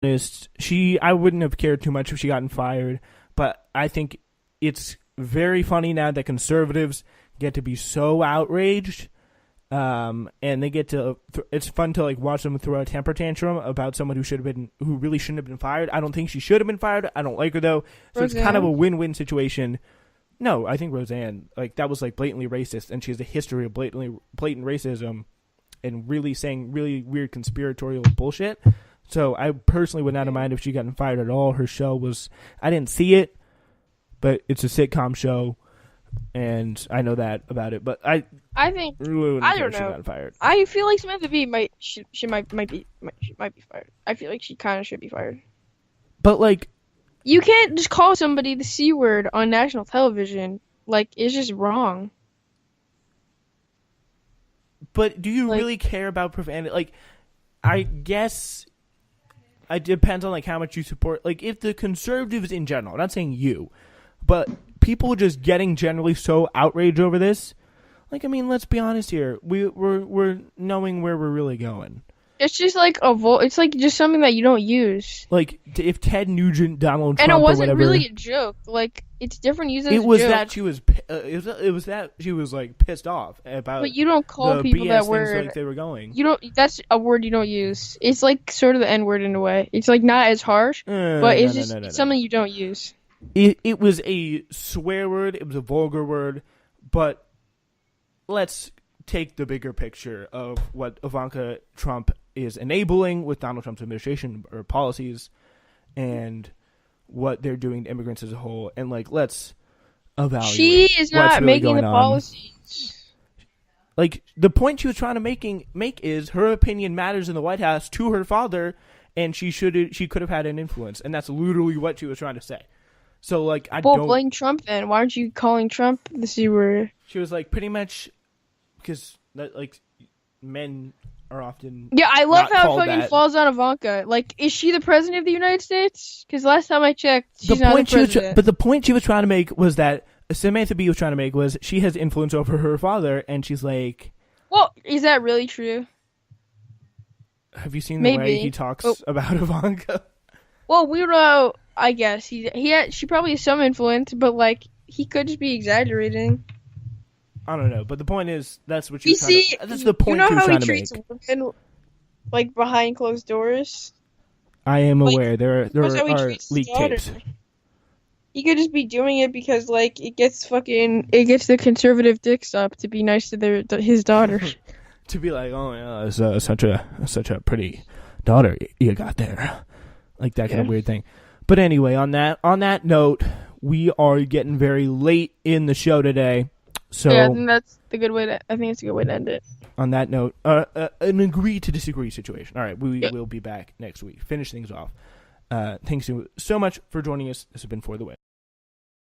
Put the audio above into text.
I wouldn't have cared too much if she gotten fired, but I think it's very funny now that conservatives get to be so outraged, and they get to. It's fun to like watch them throw a temper tantrum about someone who really shouldn't have been fired. I don't think she should have been fired. I don't like her though, so Roseanne. It's kind of a win-win situation. No, I think Roseanne, like that was like blatantly racist, and she has a history of blatant racism, and really saying really weird conspiratorial bullshit. So I personally would not have minded if she gotten fired at all. Her show was, I didn't see it, but it's a sitcom show, and I know that about it. But I think really I don't know. She know. got fired. I feel like Samantha Bee might be fired. I feel like she kind of should be fired. But like, you can't just call somebody the C word on national television. Like, it's just wrong. But do you really care about profanity? Like, I guess it depends on like how much you support. Like, if the conservatives in general, I'm not saying you, but people just getting generally so outraged over this. Like, I mean, let's be honest here. We're knowing where we're really going. It's just like it's like just something that you don't use. Like if Ted Nugent, Donald Trump, and it wasn't or whatever, really a joke. Like it's different using. It was that she was. It was that she was like pissed off about. But you don't call the people BS that word. Like they were going. You don't. That's a word you don't use. It's like sort of the N word in a way. It's like not as harsh, but it's just something you don't use. It was a swear word. It was a vulgar word, but let's take the bigger picture of what Ivanka Trump is enabling with Donald Trump's administration or policies, and what they're doing to immigrants as a whole, and like let's evaluate. She is not really making the policies. Like the point she was trying to make is her opinion matters in the White House to her father, and she could have had an influence, and that's literally what she was trying to say. So like don't blame Trump then. Why aren't you calling Trump the C word? She was like pretty much because like men are often I love how it fucking falls on Ivanka. Like, is she the president of the United States? Because last time I checked, she's not the president. But the point she was trying to make was that Samantha Bee was trying to make was she has influence over her father, and she's like, well, is that really true? Have you seen the way he talks about Ivanka? Well, Weirdo, I guess she probably has some influence, but like he could just be exaggerating. I don't know, but the point is that's what that's the point you know she was how trying he treats women, like behind closed doors. I am aware there are leaked tapes. He could just be doing it because like it gets the conservative dicks up to be nice to his daughter. To be like, oh yeah, it's such a pretty daughter you got there, like that kind of weird thing. But anyway, on that note, we are getting very late in the show today. So I think that's the good way I think it's a good way to end it. On that note, an agree to disagree situation. All right, we will be back next week. Finish things off. Thanks so much for joining us. This has been For the Win.